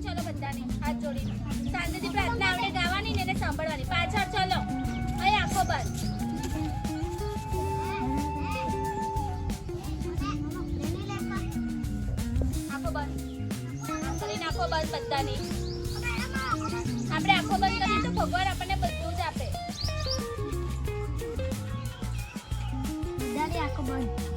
પાછળ ચલો બધાને હાથ જોડીને શાંતિથી પ્રાર્થના આપણે ગાવાની ને એને સાંભળવાની પાછળ ચલો અહીં આંખો બંધ આંખો બંધ કરીને આંખો બંધ બધાની આપણે આંખો બંધ કરીએ તો ભગવાન આપણને બધું જ આપે બધાની આંખો બંધ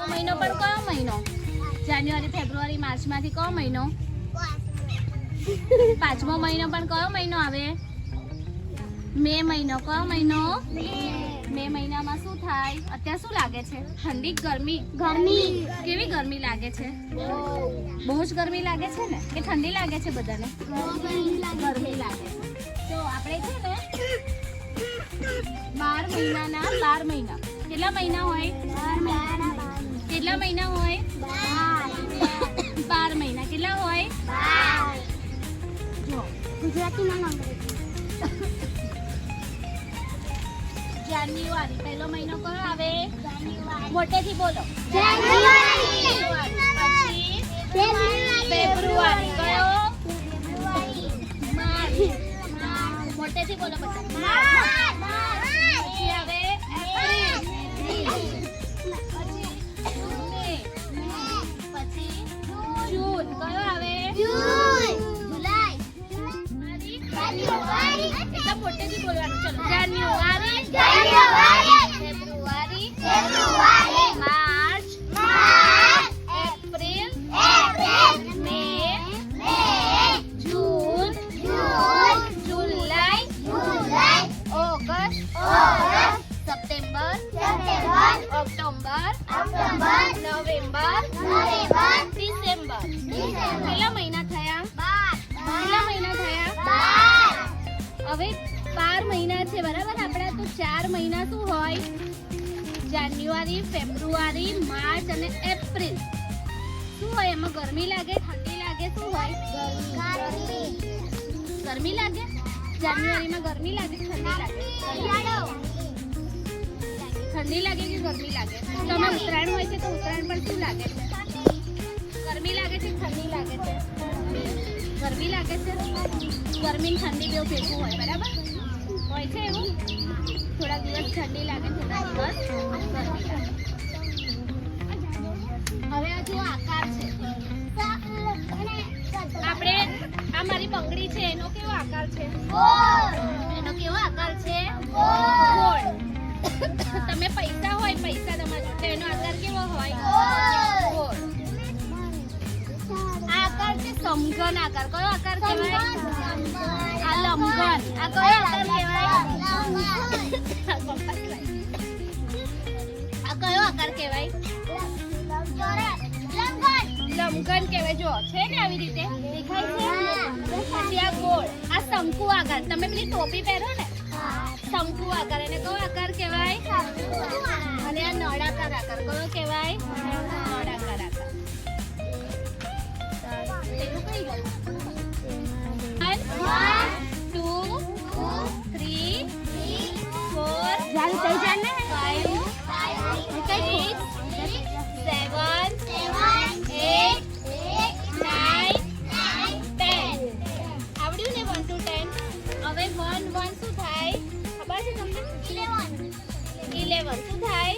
મહિનો પણ કયો મહિનો જાન્યુઆરી ફેબ્રુઆરી માર્ચમાંથી કયો મહિનો પાંચમો મહિનો પણ કયો મહિનો આવે મે મહિનો કયો મહિનો મે મહિનામાં શું થાય અત્યારે શું લાગે છે ઠંડી ગરમી કેવી ગરમી લાગે છે બહુ જ ગરમી લાગે છે ને કે ઠંડી લાગે છે બધાને ગરમી લાગે છે તો આપણે છે ને 12 મહિનાના 12 મહિના કેટલા મહિના હોય કેટલા મહિના હોય 12 મહિના કેટલા હોય જો ગુજરાતીમાં જાન્યુઆરી પહેલો મહિનો કયો આવે મોટેથી બોલો જાન્યુઆરી પછી ફેબ્રુઆરી કયો માર્ચ મોટેથી બોલો બધા પછી આવે જૂન કયો આવે એટલા મોટેથી બોલવાનું ચલો જાન્યુઆરી ફેબ્રુઆરી માર્ચ એપ્રિલ મે જૂન જુલાઈ ઓગસ્ટ સપ્ટેમ્બર ઓક્ટોબર નવેમ્બર ડિસેમ્બર કેટલા મહિના થયા હવે 12 મહિના છે બરાબર આપણા તો 4 મહિના શું હોય જાન્યુઆરી ફેબ્રુઆરી માર્ચ અને એપ્રિલ શું હોય એમાં ગરમી લાગે ઠંડી લાગે શું હોય ગરમી લાગે જાન્યુઆરીમાં ગરમી લાગે કે ઠંડી લાગે? ઠંડી લાગે કે ગરમી લાગે? તમે ઉત્તરાયણ હોય છે તો ઉત્તરાયણ પર શું લાગે છે? ગરમી લાગે છે ઠંડી લાગે છે? ગરમી લાગે છે. ગરમી ને ઠંડી બેવ ભેગું હોય બરાબર હોય છે એવું. થોડા દિવસ ઠંડી લાગે થોડા દિવસ ગરમી લાગે. હવે આ જો આકાર છે આપણે આ મારી બંગડી છે એનો કેવો આકાર છે? એનો કેવો આકાર છે? ગોળ. તમે પૈસા હોય પૈસા તમારા જોડે એનો આકાર કેવો હોય? ગોળ. આ આકાર છે સમઘન આકાર. કયો આકાર કહેવાય? આ લંબઘન. આ કયો આકાર કહેવાય? આ કયો આકાર કહેવાય? લંબઘન કહેવાય. જો છે ને આવી રીતે દેખાય છે. પછી આ ગોળ. આ શંકુ આકાર. તમે પેલી ટોપી પહેરો ને શંકુ આકાર એને કયો આકાર કહેવાય? અને આ નળાકાર આકાર કયો કહેવાય? નળાકાર આકાર. પેલું કઈ ગયું? 1 2 3 4 5 11 શું થાય?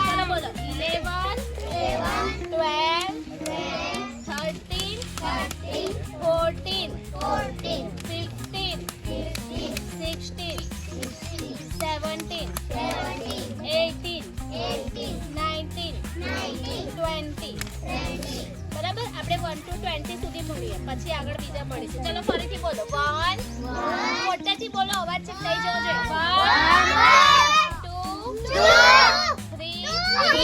ચાલો બોલો 11 12 13 14 15 16 17 18 19 20 બરાબર. આપણે 1 to 20 સુધી ભણીએ પછી આગળ બીજા ભણીશું. ચલો ફરીથી બોલો 1 મોટાથી બોલો અવાજ છે થઈ જવો જોઈએ. 1 2 3 4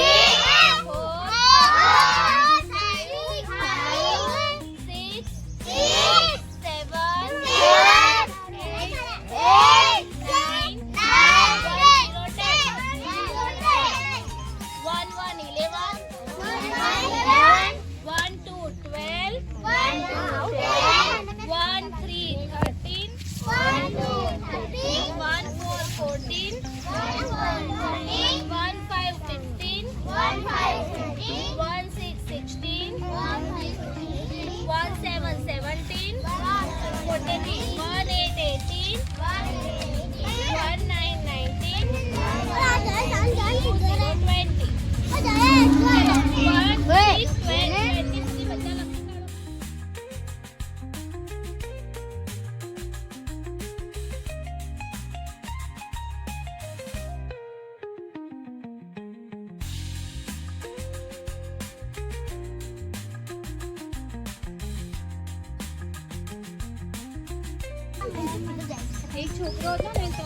એક છોકરો હતો ને તો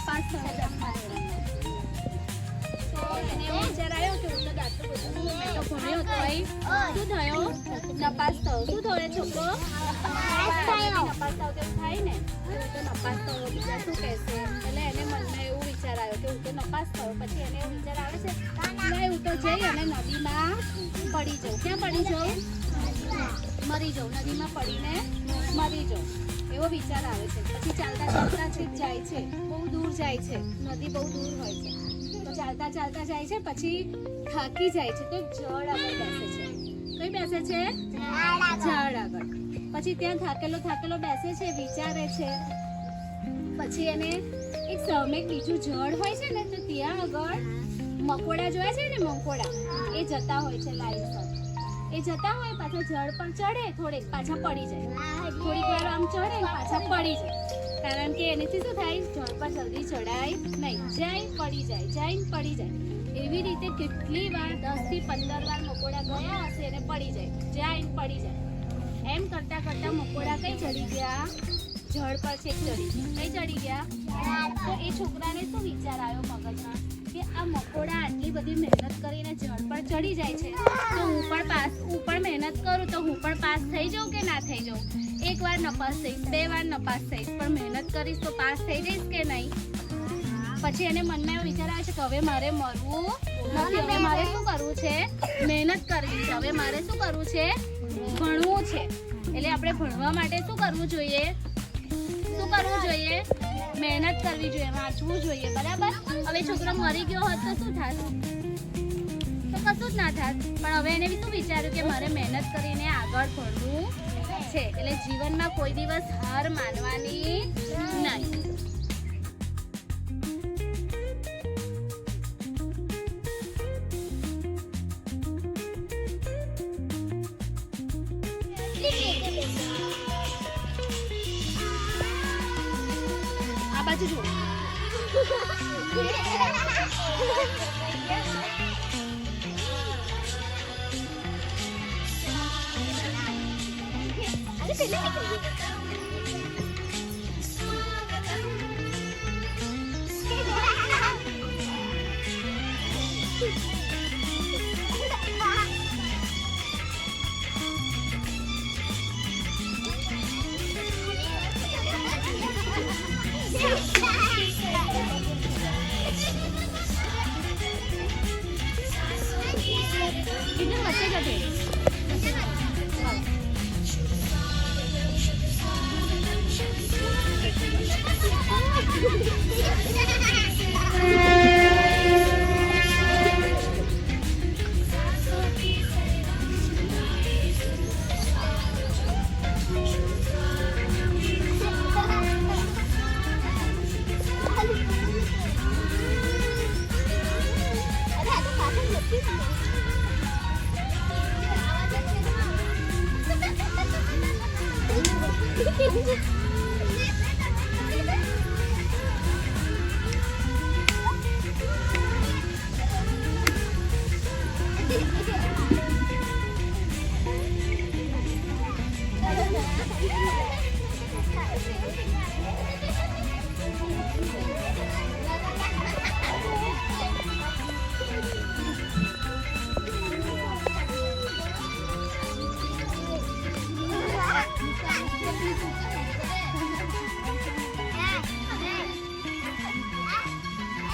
5 ધોરણમાં તો એને એવો વિચાર આવ્યો કે હું તો દાંતો બધું મેં તો ભણ્યો હતો ભાઈ શું થયો? નપાસ થયો. શું થયો છોકરો? નપાસ થયો. તેવું થાય ને તો નપાસ થયો બીજા શું કહેશે એટલે એને મનમાં એવું વિચાર આવ્યો કે હું તો નપાસ થયો. પછી એને એવું વિચાર આવે છે કે હું તો જઈ અને નદીમાં પડી જાઉં. ક્યાં પડી જાઉં? મરી જાઉં. નદીમાં પડીને મરી જાઉં એવો વિચાર આવે છે. પછી ચાલતા ચાલતા જાય છે બહુ દૂર જાય છે. નદી બહુ દૂર હોય છે તો ચાલતા ચાલતા જાય છે પછી થાકી જાય છે તો ઝાડ આગળ બેસે છે. કઈ બેસે છે? ઝાડ આગળ. પછી ત્યાં થાકેલો બેસે છે વિચારે છે. પછી એને એક સામે બીજું ઝાડ હોય છે ને તો ત્યાં આગળ મકોડા જોયા છે ને મકોડા એ જતા હોય છે લાઈનસર. એ જતા હોય પાછા ઝાડ પર ચડે થોડેક પાછા પડી જાય. થોડીક વાર આમ ચડે પાછા પડી જાય કારણ કે એનાથી શું થાય ઝાડ પર જલ્દી ચડાય નહીં. જાય પડી જાય જાય પડી જાય. એવી રીતે કેટલી વાર 10 થી 15 વાર મકોડા ગયા હશે અને પડી જાય જાય પડી જાય. એમ કરતા કરતા મકોડા કઈ ચડી ગયા? ઝાડ પર છેક ચડી ગયા. કઈ ચડી ગયા? તો એ છોકરાને શું વિચાર આવ્યો મગજમાં કે આ મકોડા આટલી બધી મહેનત કરીને ઝાડ પર ચડી જાય છે તો હું પણ મહેનત કરું તો હું પણ પાસ થઈ જાઉં કે ના થઈ જાઉં? એક વાર નપાસ થઈશ, 2 વાર નપાસ થઈશ પણ મહેનત કરીશ તો પાસ થઈ જઈશ કે નહીં? પછી એને મનમાં એવો વિચાર આવે છે કે હવે મારે મરવું નથી. હવે મારે શું કરવું છે? મહેનત કરવી છે. હવે મારે શું કરવું છે? ભણવું છે. એટલે આપણે ભણવા માટે શું કરવું જોઈએ? શું શું કરવું જોઈએ? મહેનત કરવી જોઈએ, વાંચવું જોઈએ, બરાબર? હવે છોકરો મરી ગયો હોત તો શું થાત? તો કશું જ ના થાત. પણ હવે એને શું વિચાર્યું કે મારે મહેનત કરીને આગળ ભણવું છે, એટલે જીવનમાં કોઈ દિવસ હાર માનવાની નહીં. આ બાજુ જુઓ. कितने बच्चे का थे?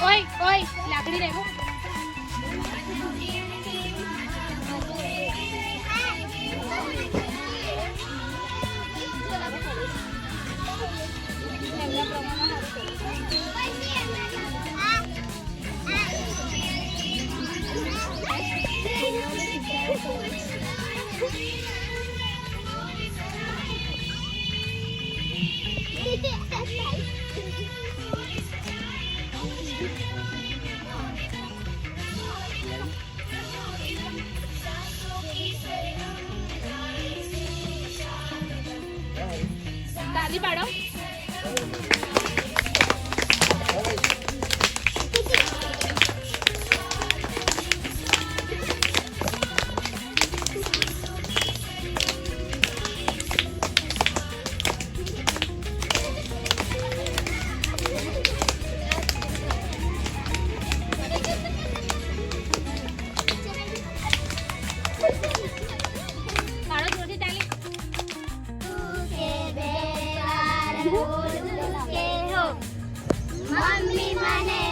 ओए ओए लाकड़ी देखो. ताली पाड़ो. पाड़ो जोरથી તાલી. मम्मी मने